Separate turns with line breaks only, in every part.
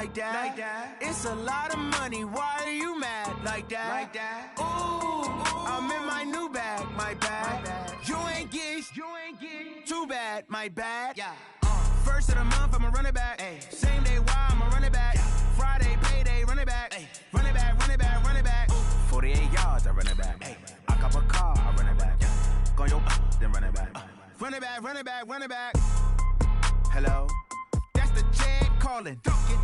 like that. It's a lot of money, why are you mad like that? Ooh, I'm in my new bag, my bad. You ain't get too bad, my bad. Yeah. First of the month, I'ma run it back. Ay. Same day, why I'ma run it back. Friday, payday, run it back. Ay. Run it back, run it back, run it back. 48 yards, I run it back. Ay. I cop a car, I run it back. Go your then run it back. Run it back, run it back, run it back. Hello, that's the check calling.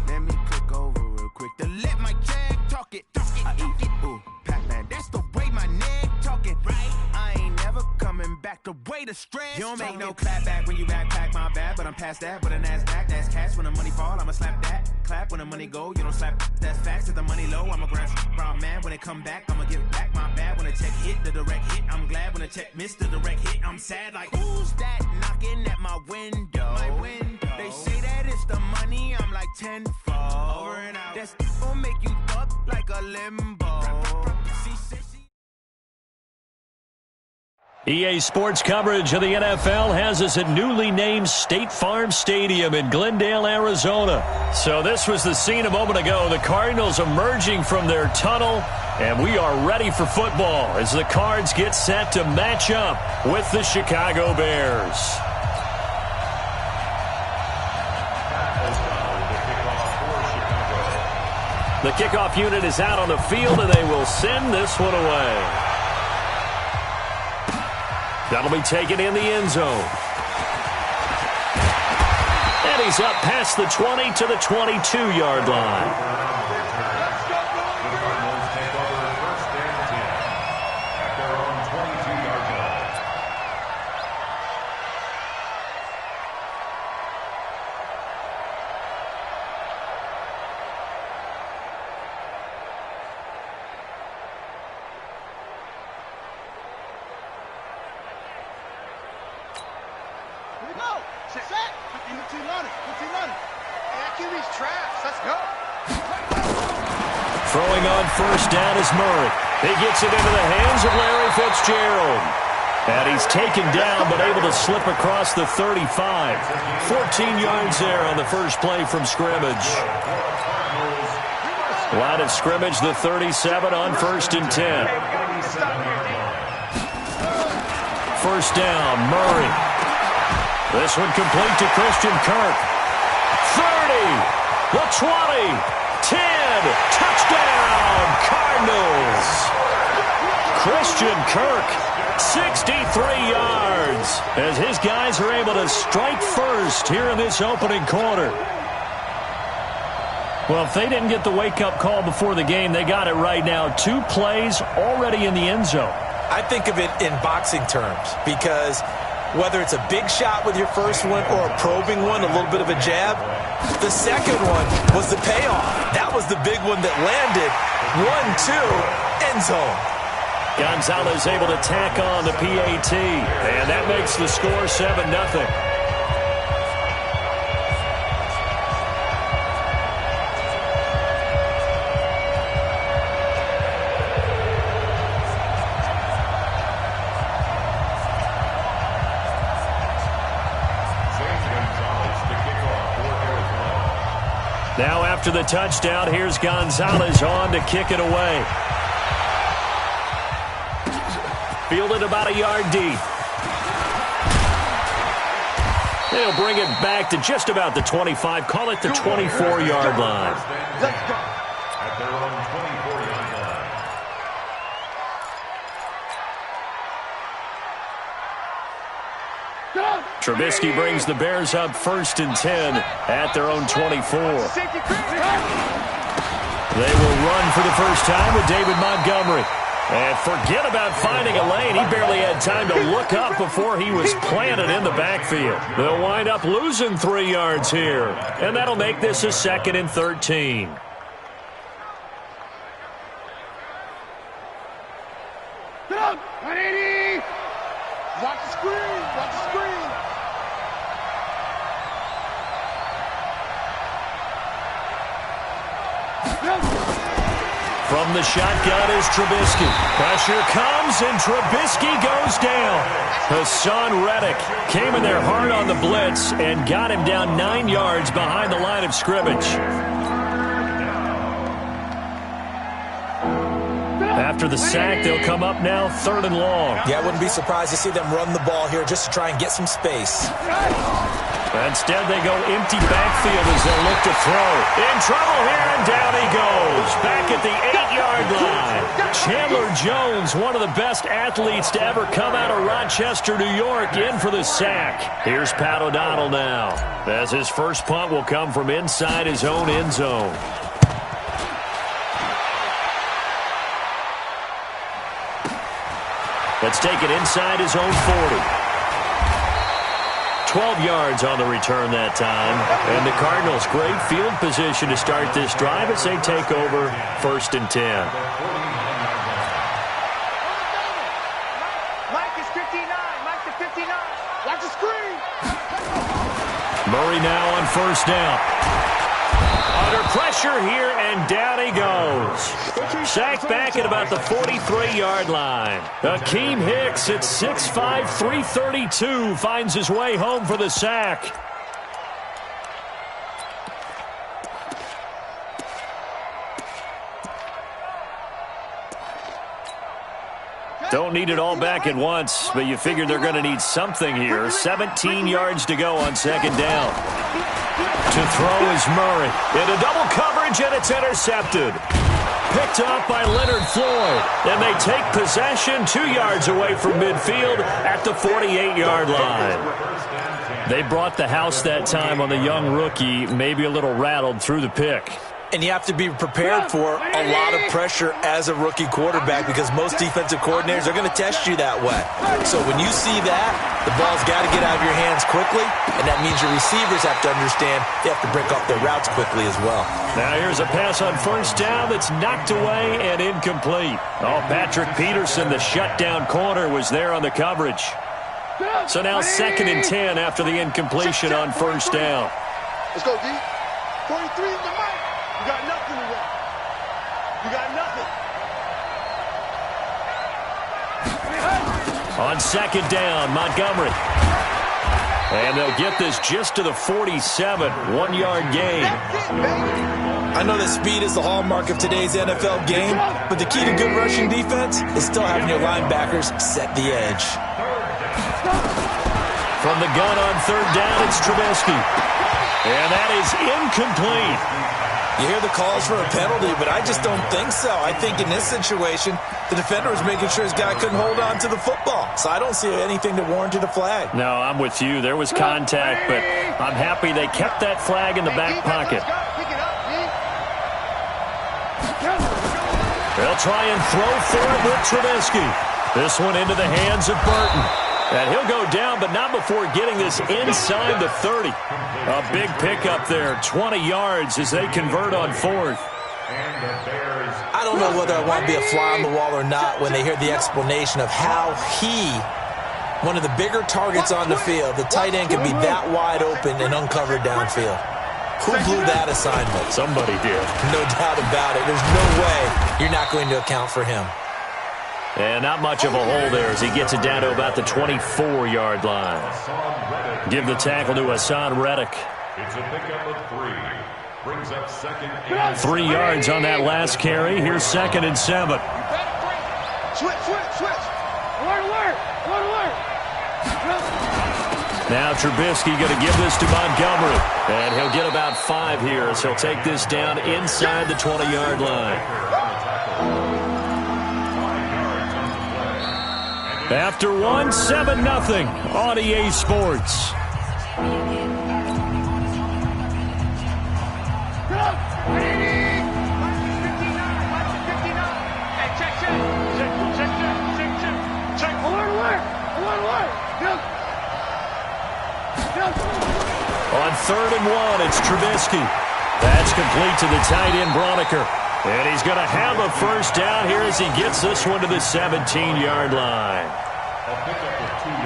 Let me click over real quick to let my check talk it. I eat it, ooh, Pac-Man. That's the way my neck talking. Right, I ain't never coming back. The way the stress. You don't make no clap back when you backpack, my bad. But I'm past that. But a NASDAQ, that's cash. When the money fall, I'ma slap that. Clap when the money go, you don't slap. That's facts. If the money low, I'ma grab brown man. When it come back, I'ma give back my bad. When the check hit, the direct hit. I'm glad when the check missed the direct hit. I'm sad like who's that knocking at my window? My window. They say that it's the money. I'm like tenfold. Over and out. That's gon' make you up like a limbo.
EA Sports coverage of the NFL has us at newly named State Farm Stadium in Glendale, Arizona. So this was the scene a moment ago. The Cardinals emerging from their tunnel, and we are ready for football as the Cards get set to match up with the Chicago Bears. The kickoff unit is out on the field, and they will send this one away. That'll be taken in the end zone. And he's up past the 20 to the 22-yard line. Throwing on first down is Murray. He gets it into the hands of Larry Fitzgerald. And he's taken down but able to slip across the 35. 14 yards there on the first play from scrimmage. Line of scrimmage, the 37 on 1st and 10. First down, Murray. This one complete to Christian Kirk. 30, the 20, 10, touchdown, Cardinals. Christian Kirk, 63 yards, as his guys are able to strike first here in this opening quarter. Well, if they didn't get the wake-up call before the game, they got it right now. 2 plays already in the end zone.
I think of it in boxing terms because whether it's a big shot with your first one or a probing one, a little bit of a jab, the second one was the payoff. That was the big one that landed. 1-2, end zone.
Gonzalez able to tack on the PAT, and that makes the score 7-0. Now after the touchdown, here's Gonzalez on to kick it away. Fielded about a yard deep. They'll bring it back to just about the 25. Call it the 24-yard line.
Let's go. At their own 24-yard line.
Trubisky brings the Bears up 1st and 10 at their own 24. They will run for the first time with David Montgomery. And forget about finding a lane. He barely had time to look up before he was planted in the backfield. They'll wind up losing 3 yards here. And that'll make this a 2nd and 13.
Get up! 180! Watch the screen! Watch the screen!
From the shotgun is Trubisky. Pressure comes, and Trubisky goes down. Hassan Reddick came in there hard on the blitz and got him down 9 yards behind the line of scrimmage. After the sack, they'll come up now 3rd and long.
Yeah, I wouldn't be surprised to see them run the ball here just to try and get some space.
Instead, they go empty backfield as they look to throw. In trouble here, and down he goes. Back at the 8-yard line. Chandler Jones, one of the best athletes to ever come out of Rochester, New York, in for the sack. Here's Pat O'Donnell now, as his first punt will come from inside his own end zone. Let's take it inside his own 40. 12 yards on the return that time. And the Cardinals, great field position to start this drive as they take over 1st and 10.
Mike is 59. Mike to 59. Watch the screen.
Murray now on 1st down. Under pressure here, and down he goes. Sacked back at about the 43-yard line. Akeem Hicks at 6'5", 332 finds his way home for the sack. Don't need it all back at once, but you figure they're going to need something here. 17 yards to go on 2nd down. To throw is Murray. Into double coverage, and it's intercepted. Picked up by Leonard Floyd. And they take possession 2 yards away from midfield at the 48-yard line. They brought the house that time on the young rookie, maybe a little rattled through the pick.
And you have to be prepared for a lot of pressure as a rookie quarterback because most defensive coordinators are going to test you that way. So when you see that, the ball's got to get out of your hands quickly, and that means your receivers have to understand they have to break off their routes quickly as well.
Now here's a pass on 1st down that's knocked away and incomplete. Oh, Patrick Peterson, the shutdown corner, was there on the coverage. So now 2nd and 10 after the incompletion on 1st down.
Let's go, D. 43 is the mic. You got nothing today. You got nothing.
On 2nd down, Montgomery. And they'll get this just to the 47, 1-yard gain.
I know that speed is the hallmark of today's NFL game, but the key to good rushing defense is still having your linebackers set the edge.
From the gun on 3rd down, it's Trubisky. And that is incomplete.
You hear the calls for a penalty, but I just don't think so. I think in this situation, the defender was making sure his guy couldn't hold on to the football. So I don't see anything that warranted a flag.
No, I'm with you. There was contact, but I'm happy they kept that flag in the back pocket. They'll try and throw for it with Trubisky. This one into the hands of Burton. And he'll go down, but not before getting this inside the 30. A big pickup there, 20 yards as they convert on 4th.
I don't know whether I want to be a fly on the wall or not when they hear the explanation of how he, one of the bigger targets on the field, the tight end could be that wide open and uncovered downfield. Who blew that assignment?
Somebody did.
No doubt about it. There's no way you're not going to account for him.
And not much of a hole there as he gets it down to about the 24-yard line. Give the tackle to Hassan Reddick.
It's a pickup of 3. Brings up 2nd and
3 yards on that last carry. Here's 2nd and 7.
Switch. Alert.
Now Trubisky going to give this to Montgomery. And he'll get about 5 here as he'll take this down inside the 20-yard line. After 7-0 on EA Sports. On 3rd and 1, it's Trubisky. That's complete to the tight end, Broniker. And he's going to have a 1st down here as he gets this one to the 17-yard line.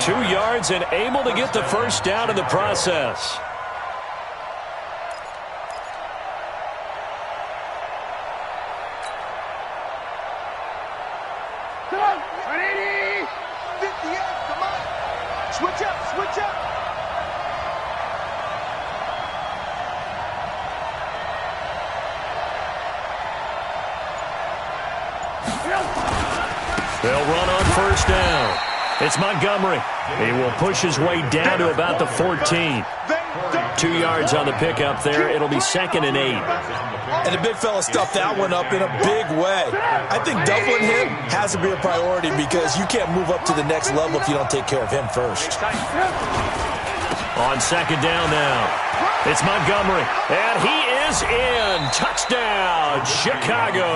2 yards and able to get the 1st down in the process.
Come on, 180. 58, come on. Switch up.
They'll run on first down. It's Montgomery. He will push his way down to about the 14. 2 yards on the pickup there. It'll be 2nd and 8.
And the big fella stuffed that one up in a big way. I think doubling him has to be a priority because you can't move up to the next level if you don't take care of him first.
On 2nd down now, it's Montgomery. And he is in. Touchdown, Chicago.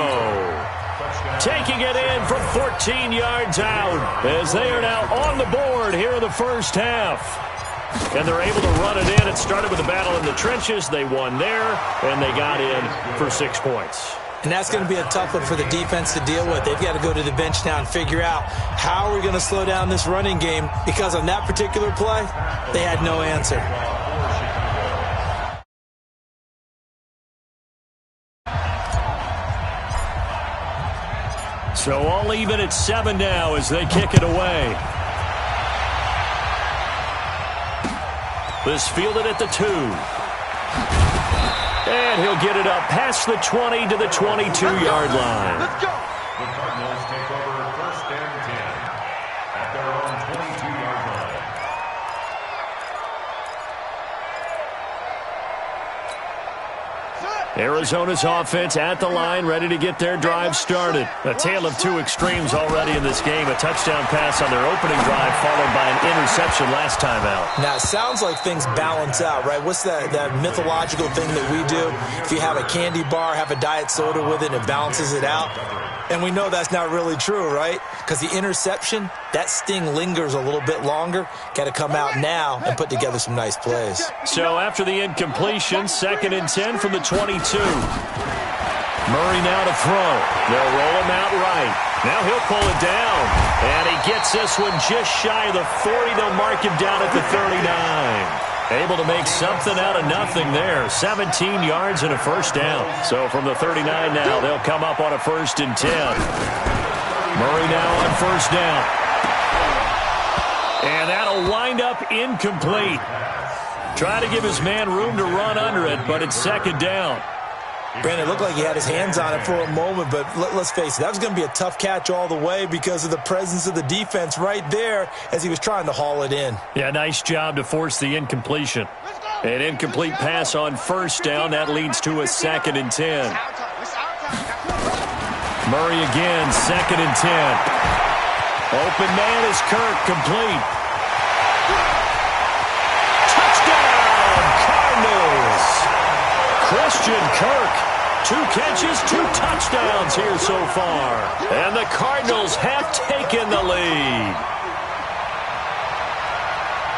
Taking it in from 14 yards out as they are now on the board here in the first half. And they're able to run it in. It started with a battle in the trenches. They won there, and they got in for 6 points.
And that's going to be a tough one for the defense to deal with. They've got to go to the bench now and figure out how are we going to slow down this running game, because on that particular play, they had no answer.
So all even at 7 now as they kick it away. This fielded at the 2. And he'll get it up past the 20 to the 22-yard line.
Let's go.
The Cardinals take over 1st and 10 at their own 22-yard line.
Arizona's offense at the line, ready to get their drive started. A tale of 2 extremes already in this game. A touchdown pass on their opening drive, followed by an interception last time out.
Now, it sounds like things balance out, right? What's that mythological thing that we do? If you have a candy bar, have a diet soda with it, and it balances it out. And we know that's not really true, right? Because the interception, that sting lingers a little bit longer. Got to come out now and put together some nice plays.
So after the incompletion, 2nd and 10 from the 22. Murray now to throw. They'll roll him out right. Now he'll pull it down. And he gets this one just shy of the 40. They'll mark him down at the 39. Able to make something out of nothing there. 17 yards and a first down. So from the 39 now, they'll come up on a 1st and 10. Murray now on first down. And that'll wind up incomplete. Try to give his man room to run under it, but it's 2nd down.
Brandon, it looked like he had his hands on it for a moment, but let's face it, that was going to be a tough catch all the way because of the presence of the defense right there as he was trying to haul it in.
Yeah, nice job to force the incompletion. An incomplete pass on first down. That leads to a 2nd and 10. Murray again, 2nd and 10. Open man is Kirk, complete. Touchdown, Cardinals! Christian Kirk, 2 catches, 2 touchdowns here so far. And the Cardinals have taken the lead.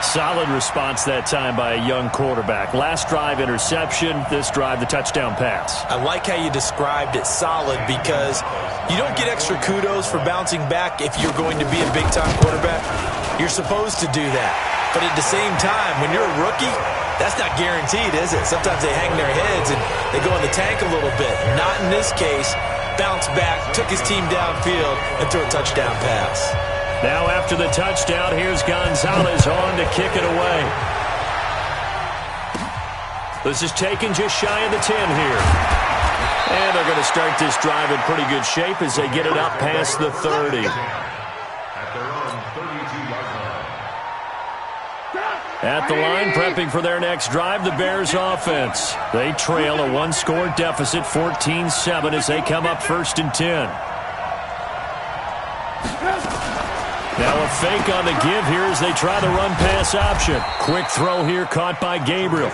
Solid response that time by a young quarterback. Last drive, interception. This drive, the touchdown pass.
I like how you described it, solid, because you don't get extra kudos for bouncing back if you're going to be a big-time quarterback. You're supposed to do that. But at the same time, when you're a rookie, that's not guaranteed, is it? Sometimes they hang their heads and they go in the tank a little bit. Not in this case. Bounced back, took his team downfield, and threw a touchdown pass.
Now after the touchdown, here's Gonzalez on to kick it away. This is taken just shy of the 10 here. And they're going to start this drive in pretty good shape as they get it up past the 30.
At their own 32-yard line.
At the line, prepping for their next drive, the Bears offense. They trail a 1-score deficit, 14-7, as they come up 1st and 10. Now a fake on the give here as they try the run-pass option. Quick throw here caught by Gabriel.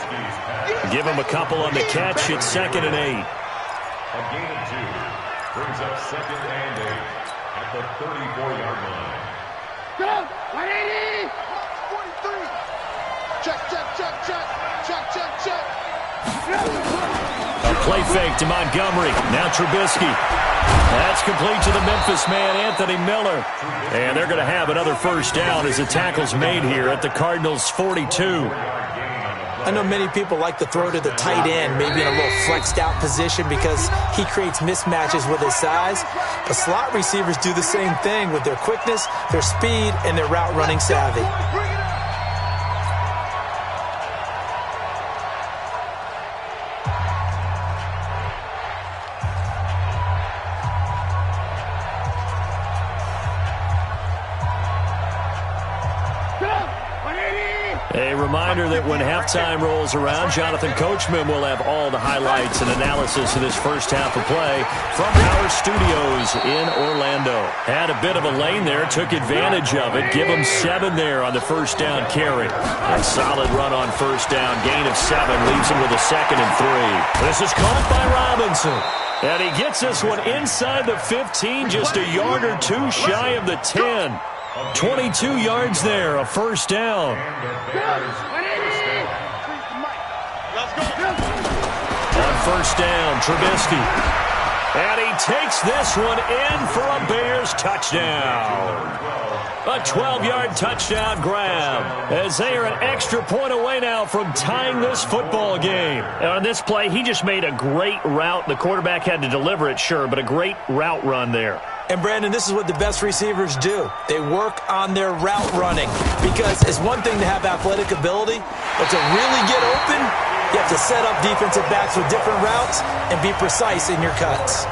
Give him a couple on the catch. It's 2nd and 8.
A gain of 2 brings up 2nd and 8 at the 34-yard line.
Go! 180! 43! Check, check, check, check. Check, check, check.
A play fake to Montgomery. Now Trubisky. That's complete to the Memphis man, Anthony Miller. And they're going to have another first down as the tackle's made here at the Cardinals' 42.
I know many people like to throw to the tight end, maybe in a little flexed out position because he creates mismatches with his size. But slot receivers do the same thing with their quickness, their speed, and their route running savvy.
A reminder that when halftime rolls around, Jonathan Coachman will have all the highlights and analysis of this first half of play from our studios in Orlando. Had a bit of a lane there, took advantage of it. Give him 7 there on the first down carry. A solid run on first down. Gain of 7 leaves him with a 2nd and 3. This is caught by Robinson. And he gets this one inside the 15, just a yard or 2 shy of the 10. 22 yards there, a first down. On first down, Trubisky. And he takes this one in for a Bears touchdown. A 12-yard touchdown grab, as they are an extra point away now from tying this football game.
And on this play, he just made a great route. The quarterback had to deliver it, sure, but a great route run there.
And, Brandon, this is what the best receivers do. They work on their route running, because it's one thing to have athletic ability, but to really get open, you have to set up defensive backs with different routes and be precise in your cuts.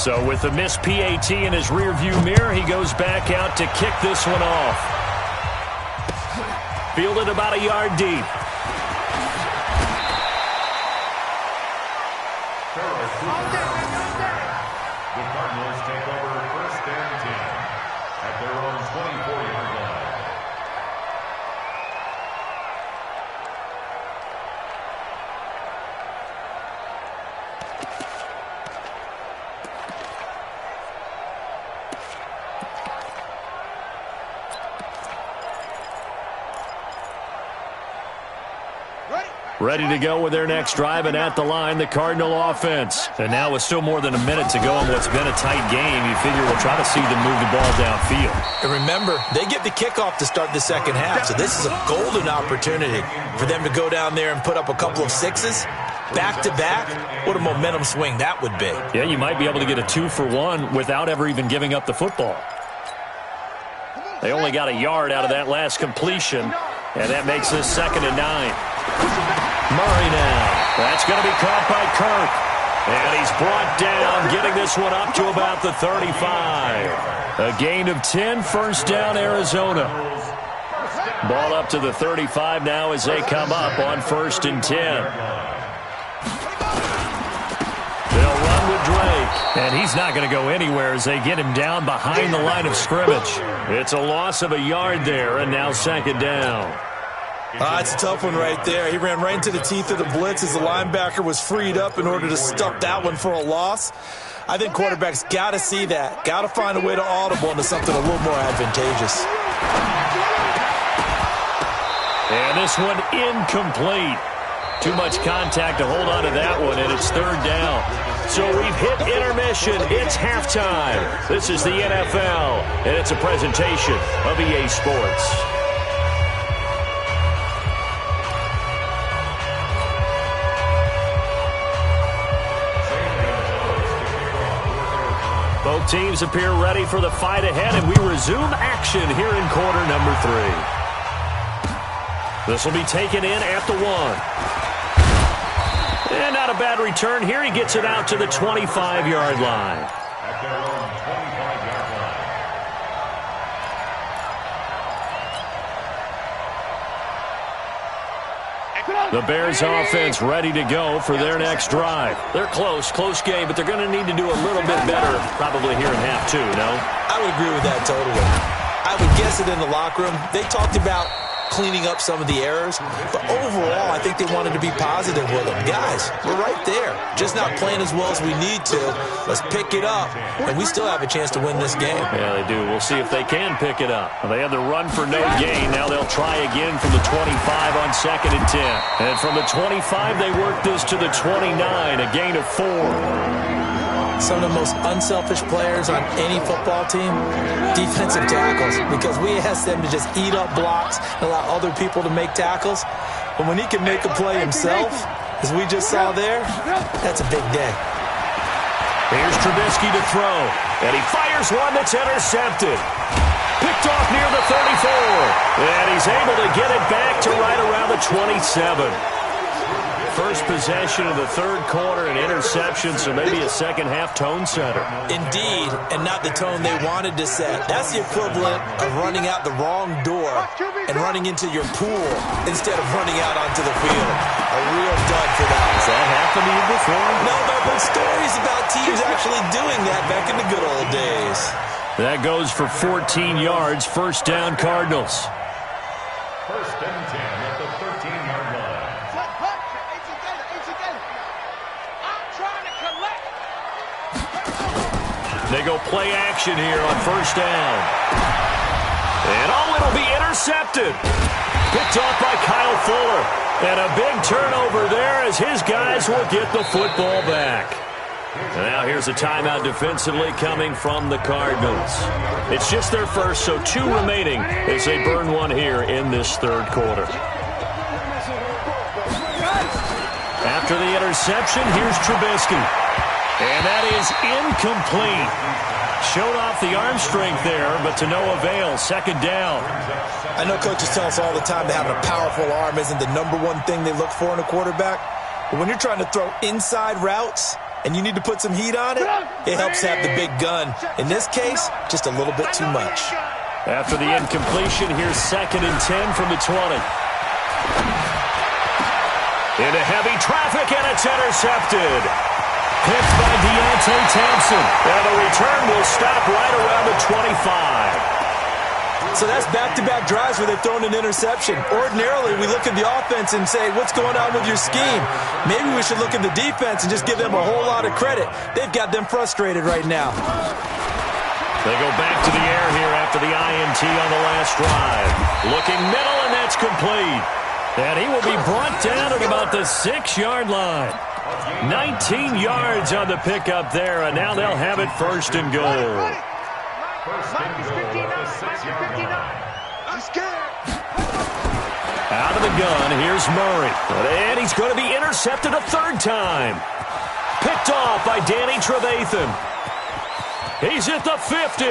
So with the missed PAT in his rearview mirror, he goes back out to kick this one off. Fielded about a yard deep.
The Cardinals take over first and 10 at their own 24-yard line.
Ready to go with their next drive, and at the line, the Cardinal offense. And now with still more than a minute to go in what's been a tight game, you figure we'll try to see them move the ball downfield.
And remember, they get the kickoff to start the second half, so this is a golden opportunity for them to go down there and put up a couple of 6s. Back-to-back, what a momentum swing that would be.
Yeah, you might be able to get a 2-for-1 without ever even giving up the football. They only got a yard out of that last completion, and that makes this 2nd and 9. Murray now. That's going to be caught by Kirk. And he's brought down, getting this one up to about the 35. A gain of 10, first down, Arizona. Ball up to the 35 now as they come up on 1st and 10. They'll run with Drake. And he's not going to go anywhere as they get him down behind the line of scrimmage. It's a loss of a yard there, and now 2nd down.
It's a tough one right there. He ran right into the teeth of the blitz as the linebacker was freed up in order to stuff that one for a loss. I think quarterbacks got to see that. Got to find a way to audible into something a little more advantageous.
And this one incomplete. Too much contact to hold on to that one, and it's 3rd down. So we've hit intermission. It's halftime. This is the NFL, and it's a presentation of EA Sports. Both teams appear ready for the fight ahead, and we resume action here in quarter number 3. This will be taken in at the 1. And not a bad return here. He gets it out to the 25-yard line.
At their own 25-yard line.
The Bears offense ready to go for their next drive. They're close game, but they're going to need to do a little bit better probably here in half 2, no?
I would agree with that totally. I would guess it in the locker room. They talked about cleaning up some of the errors, but overall, I think they wanted to be positive with them. Guys, we're right there. Just not playing as well as we need to. Let's pick it up, and we still have a chance to win this game.
Yeah, they do. We'll see if they can pick it up. They had the run for no gain. Now they'll try again from the 25 on 2nd and 10. And from the 25, they work this to the 29, a gain of 4.
Some of the most unselfish players on any football team, defensive tackles, because we ask them to just eat up blocks and allow other people to make tackles. But when he can make a play himself, as we just saw there, that's a big day.
Here's Trubisky to throw, and he fires one that's intercepted. Picked off near the 34, and he's able to get it back to right around the 27. first possession of the third quarter, an interception, so maybe a second-half tone setter.
Indeed, and not the tone they wanted to set. That's the equivalent of running out the wrong door and running into your pool instead of running out onto the field. A real dud for that.
Has that happened to you before?
No, but I've heard stories about teams actually doing that back in the good old days.
That goes for 14 yards, first down Cardinals.
First and 10 at the 13-yard line.
I'm trying to collect.
They go play action here on first down. And it'll be intercepted. Picked off by Kyle Fuller. And a big turnover there as his guys will get the football back. And now here's a timeout defensively coming from the Cardinals. It's just their first, so 2 remaining as they burn one here in this third quarter. After the interception, here's Trubisky. And that is incomplete. Showed off the arm strength there, but to no avail. Second down.
I know coaches tell us all the time that having a powerful arm isn't the number one thing they look for in a quarterback. But when you're trying to throw inside routes and you need to put some heat on it, it helps to have the big gun. In this case, just a little bit too much.
After the incompletion, here's second and 10 from the 20. Into heavy traffic, and it's intercepted. Picked by Deontay Thompson. And the return will stop right around the 25.
So that's back-to-back drives where they've thrown an interception. Ordinarily, we look at the offense and say, what's going on with your scheme? Maybe we should look at the defense and just give them a whole lot of credit. They've got them frustrated right now.
They go back to the air here after the INT on the last drive. Looking middle, and that's complete. And he will be brought down at about the 6-yard line. 19 yards on the pickup there, and now they'll have it first and goal.
First and goal at the 6-yard line.
I'm scared.
Out of the gun, here's Murray. And he's going to be intercepted a third time. Picked off by Danny Trevathan. He's at the 50.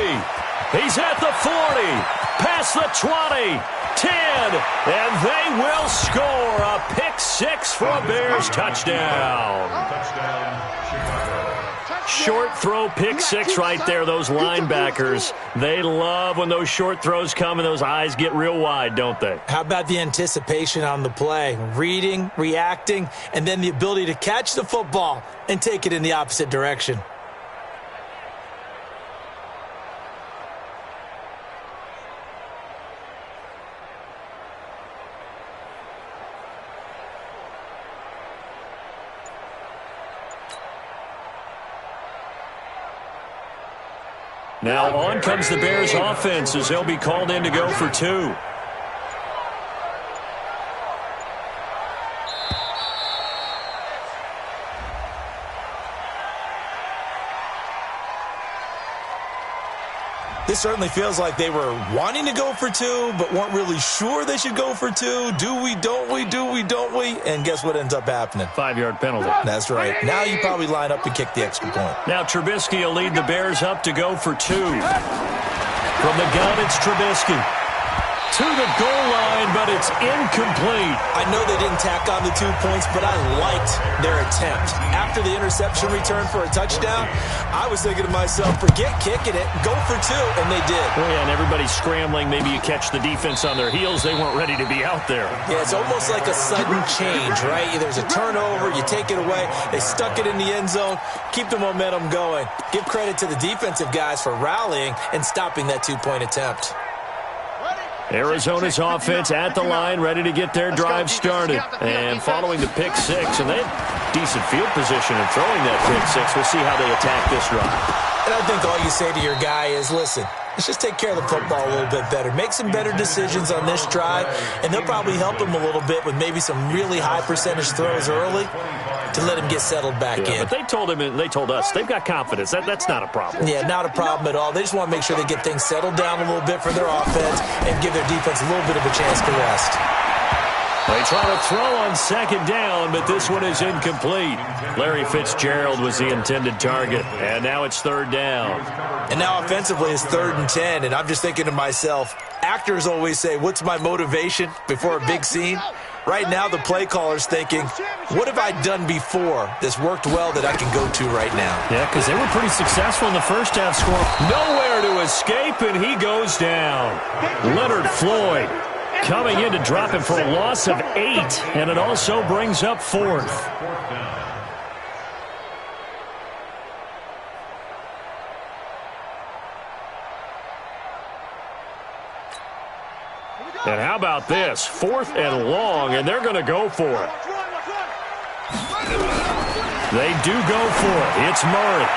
He's at the 40. Past the 20. 10. And they will score a pick 6 for a Bears touchdown.
Touchdown, Chicago.
Short throw, pick 6 right there. Those linebackers, they love when those short throws come and those eyes get real wide, don't they?
How about the anticipation on the play? Reading, reacting, and then the ability to catch the football and take it in the opposite direction.
Now on comes the Bears offense as they'll be called in to go for 2.
This certainly feels like they were wanting to go for 2, but weren't really sure they should go for 2. Do we, don't we, do we, don't we? And guess what ends up happening?
5-yard penalty.
That's right. Now you probably line up and kick the extra point.
Now Trubisky will lead the Bears up to go for 2. From the gun, it's Trubisky. To the goal line, but it's incomplete.
I know they didn't tack on the 2 points, but I liked their attempt. After the interception return for a touchdown, I was thinking to myself, forget kicking it, go for 2, and they did.
Oh, yeah, and everybody's scrambling. Maybe you catch the defense on their heels. They weren't ready to be out there.
Yeah, it's almost like a sudden change, right? There's a turnover, you take it away, they stuck it in the end zone, keep the momentum going. Give credit to the defensive guys for rallying and stopping that 2-point attempt.
Arizona's offense at the line, ready to get their drive started. And following the pick 6, and they have decent field position in throwing that pick 6. We'll see how they attack this drive.
And I think all you say to your guy is, listen, let's just take care of the football a little bit better. Make some better decisions on this drive, and they'll probably help him a little bit with maybe some really high percentage throws early to let him get settled back in.
But they told him, and they told us, they've got confidence. That's not a problem.
Yeah, not a problem at all. They just want to make sure they get things settled down a little bit for their offense and give their defense a little bit of a chance to rest.
They try to throw on second down, but this one is incomplete. Larry Fitzgerald was the intended target, and now it's third down.
And now offensively it's 3rd and 10, and I'm just thinking to myself, actors always say, what's my motivation before a big scene? Right now, the play caller's thinking, what have I done before that's worked well that I can go to right now?
Yeah, because they were pretty successful in the first half score. Nowhere to escape, and he goes down. Leonard Floyd coming in to drop him for a loss of 8, and it also brings up 4th. And how about this? 4th and long, and they're going to go for it. They do go for it. It's Murray.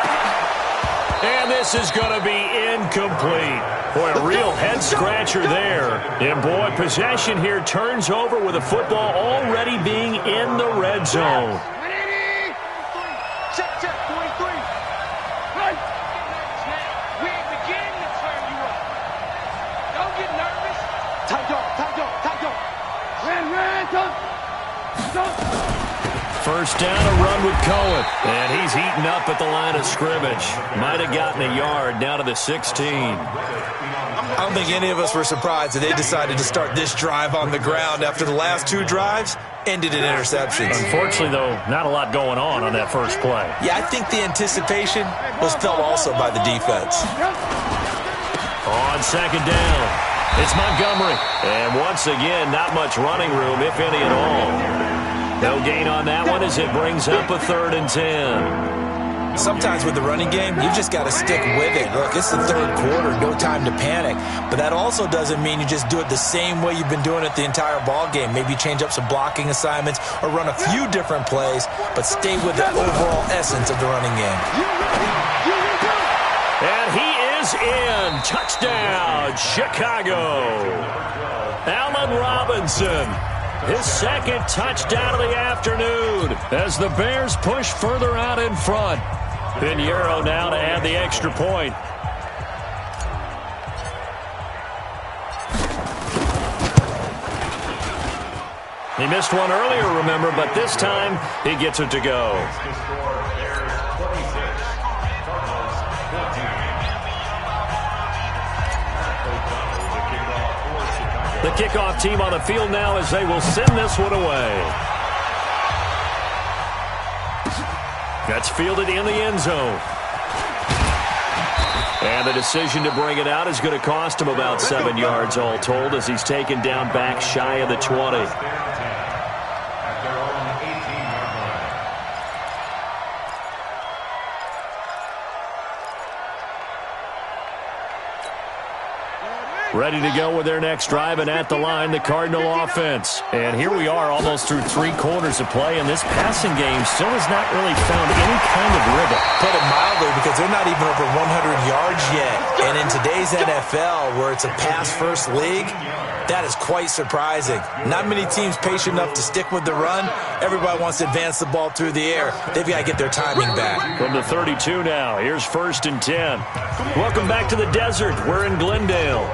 And this is going to be incomplete. Boy, a real head-scratcher there. And, boy, possession here turns over with the football already being in the red zone.
Check, 23. Right. We ain't beginning to turn you up. Don't get nervous. Tight dog. Ran.
First down, a run with Cohen. And he's heating up at the line of scrimmage. Might have gotten a yard down to the 16.
I don't think any of us were surprised that they decided to start this drive on the ground after the last 2 drives ended in interceptions.
Unfortunately, though, not a lot going on that first play.
Yeah, I think the anticipation was felt also by the defense.
On second down, it's Montgomery. And once again, not much running room, if any at all. No gain on that one as it brings up a 3rd and 10.
Sometimes with the running game, you just got to stick with it. Look, it's the 3rd quarter, no time to panic. But that also doesn't mean you just do it the same way you've been doing it the entire ball game. Maybe change up some blocking assignments or run a few different plays, but stay with the overall essence of the running game.
And he is in. Touchdown, Chicago. Allen Robinson. His 2nd touchdown of the afternoon as the Bears push further out in front. Pinheiro now to add the extra point. He missed one earlier, remember, but this time he gets it to go. The kickoff team on the field now as they will send this one away. That's fielded in the end zone. And the decision to bring it out is going to cost him about 7 yards all told as he's taken down back shy of the 20. Ready to go with their next drive, and at the line, the Cardinal offense. And here we are almost through 3 quarters of play, and this passing game still has not really found any kind of rhythm.
Put it mildly, because they're not even over 100 yards yet. And in today's NFL, where it's a pass-first league, that is quite surprising. Not many teams patient enough to stick with the run. Everybody wants to advance the ball through the air. They've got to get their timing back.
From the 32 now, here's 1st and 10. Welcome back to the desert. We're in Glendale.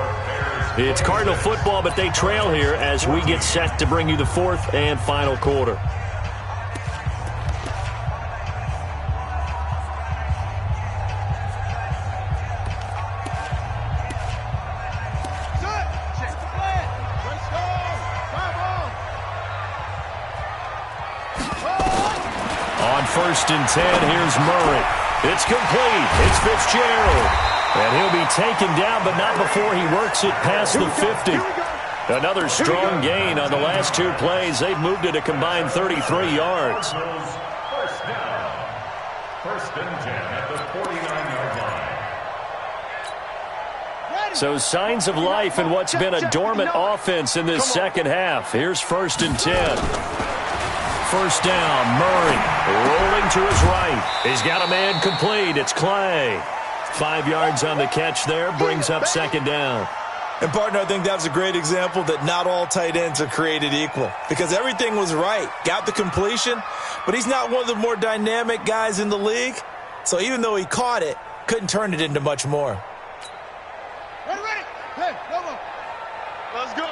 It's Cardinal football, but they trail here as we get set to bring you the 4th and final quarter. On 1st and 10, here's Murray. It's complete. It's Fitzgerald. And he'll be taken down, but not before he works it past the 50. Another strong gain on the last 2 plays. They've moved it a combined 33 yards.
First down. 1st and 10 at the 49-yard line.
So signs of life in what's been a dormant offense in this second half. Here's 1st and 10. First down, Murray rolling to his right. He's got a man complete. It's Clay. 5 yards on the catch there, brings up 2nd down.
And, partner, I think that was a great example that not all tight ends are created equal because everything was right. Got the completion, but he's not one of the more dynamic guys in the league. So even though he caught it, couldn't turn it into much more.
Ready. Hey, come on. Let's go.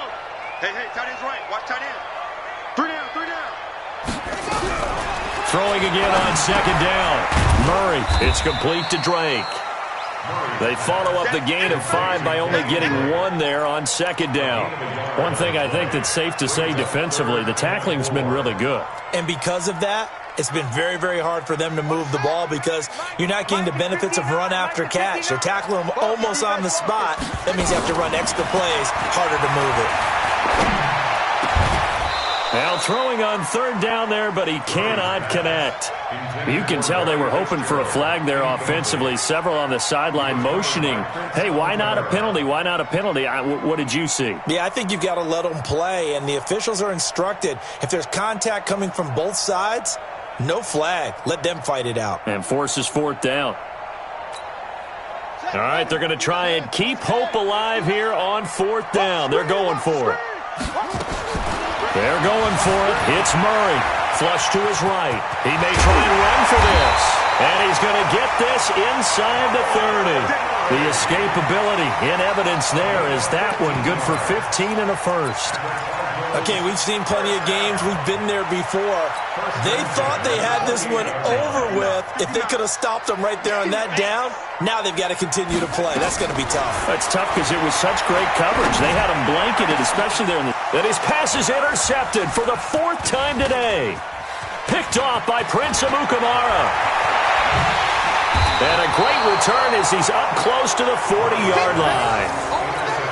Hey, tight end's right. Watch tight end. 3 down.
Throwing again on 2nd down. Murray, it's complete to Drake. They follow up the gain of 5 by only getting 1 there on second down. One thing I think that's safe to say defensively, the tackling's been really good.
And because of that, it's been very, very hard for them to move the ball because you're not getting the benefits of run after catch. They're tackling them almost on the spot. That means you have to run extra plays, harder to move it.
Now throwing on third down there, but he cannot connect. You can tell they were hoping for a flag there offensively. Several on the sideline motioning, hey, why not a penalty? Why not a penalty? What did you see?
Yeah, I think you've got to let them play, and the officials are instructed. If there's contact coming from both sides, no flag. Let them fight it out.
And forces fourth down. All right, they're going to try and keep hope alive here on fourth down. They're going for it. They're going for it. It's Murray. Flush to his right. He may try and run for this. And he's going to get this inside the 30. The escapability in evidence there is that one good for 15 and a first.
Okay, we've seen plenty of games. We've been there before. They thought they had this one over with. If they could have stopped them right there on that down, now they've got to continue to play. That's going to be tough.
That's tough because it was such great coverage. They had him blanketed, especially there. And his pass is intercepted for the 4th time today. Picked off by Prince Amukamara. And a great return as he's up close to the 40-yard line.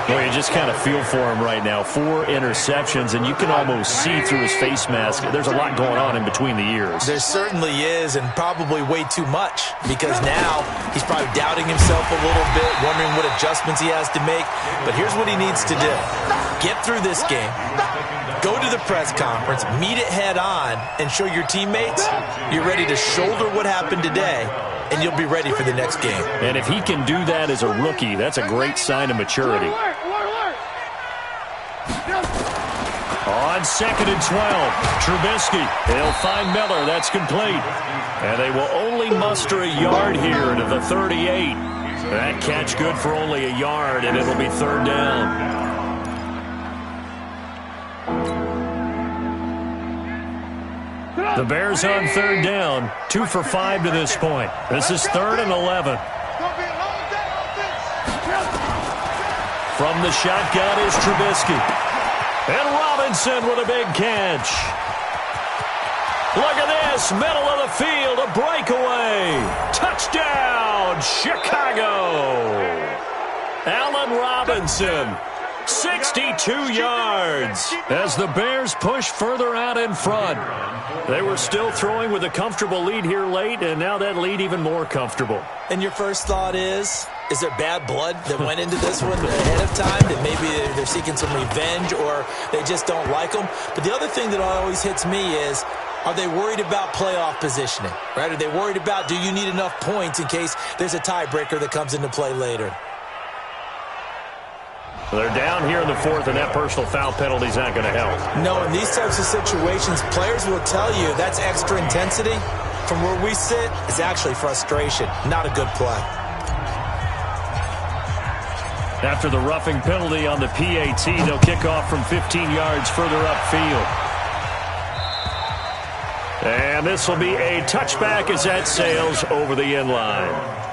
Well, you just kind of feel for him right now. 4 interceptions, and you can almost see through his face mask. There's a lot going on in between the ears.
There certainly is, and probably way too much, because now he's probably doubting himself a little bit, wondering what adjustments he has to make. But here's what he needs to do. Get through this game, go to the press conference, meet it head on, and show your teammates you're ready to shoulder what happened today, and you'll be ready for the next game.
And if he can do that as a rookie, that's a great sign of maturity. On 2nd and 12, Trubisky. He'll find Miller. That's complete. And they will only muster a yard here to the 38. That catch good for only a yard, and it'll be 3rd down. The Bears on 3rd down, 2 for 5 to this point. This is 3rd and 11. From the shotgun is Trubisky. And Robinson with a big catch. Look at this, middle of the field, a breakaway. Touchdown, Chicago. Allen Robinson. 62 yards as the Bears push further out in front. They were still throwing with a comfortable lead here late, and now that lead even more comfortable.
And your first thought is there bad blood that went into this one ahead of time, that maybe they're seeking some revenge or they just don't like them? But the other thing that always hits me is, are they worried about playoff positioning? Right? Are they worried about, do you need enough points in case there's a tiebreaker that comes into play later?
They're down here in the 4th, and that personal foul penalty is not going to help.
No, in these types of situations, players will tell you that's extra intensity. From where we sit, it's actually frustration, not a good play.
After the roughing penalty on the PAT, they'll kick off from 15 yards further upfield. And this will be a touchback as that sails over the end line.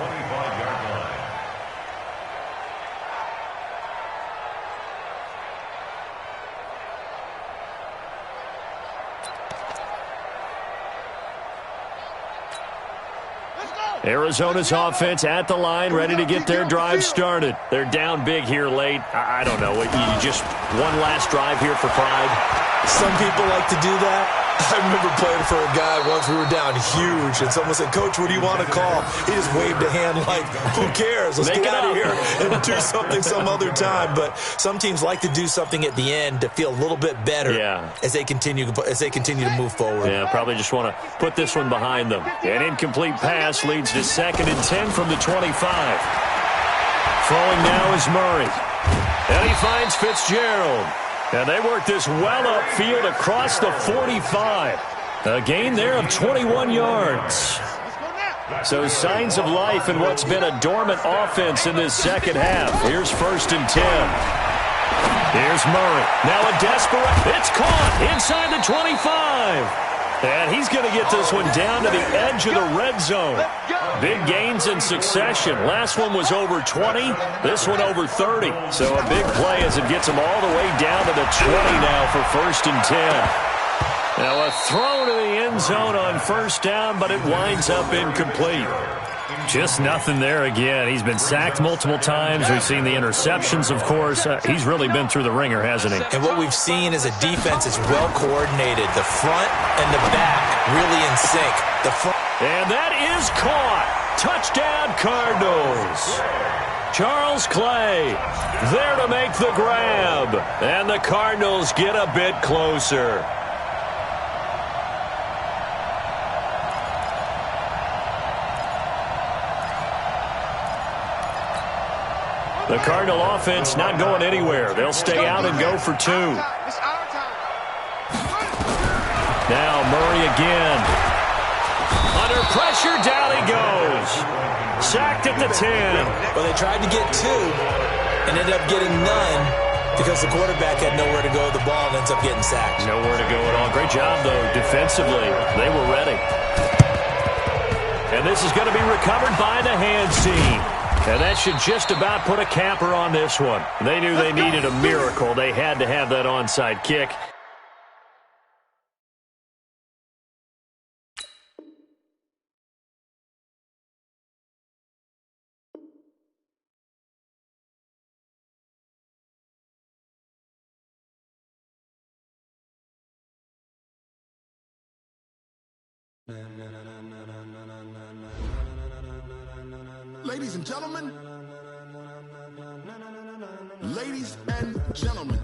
Arizona's offense at the line, ready to get their drive started. They're down big here late. I don't know. You just one last drive here for pride?
Some people like to do that. I remember playing for a guy once. We were down huge, and someone said, "Coach, what do you want to call?" He just waved a hand like, "Who cares? Let's get out of here and do something some other time." But some teams like to do something at the end to feel a little bit better as they continue to move forward.
Yeah, probably just want to put this one behind them. An incomplete pass leads to 2nd and 10 from the 25. Throwing now is Murray. And he finds Fitzgerald. And they work this well upfield across the 45. A gain there of 21 yards. So signs of life in what's been a dormant offense in this second half. Here's 1st and 10. Here's Murray. Now a desperate. It's caught inside the 25. And he's going to get this one down to the edge of the red zone. Big gains in succession. Last one was over 20. This one over 30. So a big play as it gets him all the way down to the 20 now for 1st and 10. Now a throw to the end zone on 1st down, but it winds up incomplete. Just nothing there again. He's been sacked multiple times. We've seen the interceptions, of course. He's really been through the ringer, hasn't he?
And what we've seen is a defense that's well coordinated. The front and the back really in sync. The front.
And that is caught. Touchdown, Cardinals. Charles Clay there to make the grab. And the Cardinals get a bit closer. The Cardinal offense not going anywhere. They'll stay out and go for 2. Now Murray again. Under pressure, down he goes. Sacked at the 10.
Well, they tried to get 2 and ended up getting none because the quarterback had nowhere to go with the ball and ends up getting sacked.
Nowhere to go at all. Great job, though, defensively. They were ready. And this is going to be recovered by the hands team. And that should just about put a capper on this one. They knew they needed a miracle. They had to have that onside kick.
Ladies and gentlemen. Ladies and gentlemen.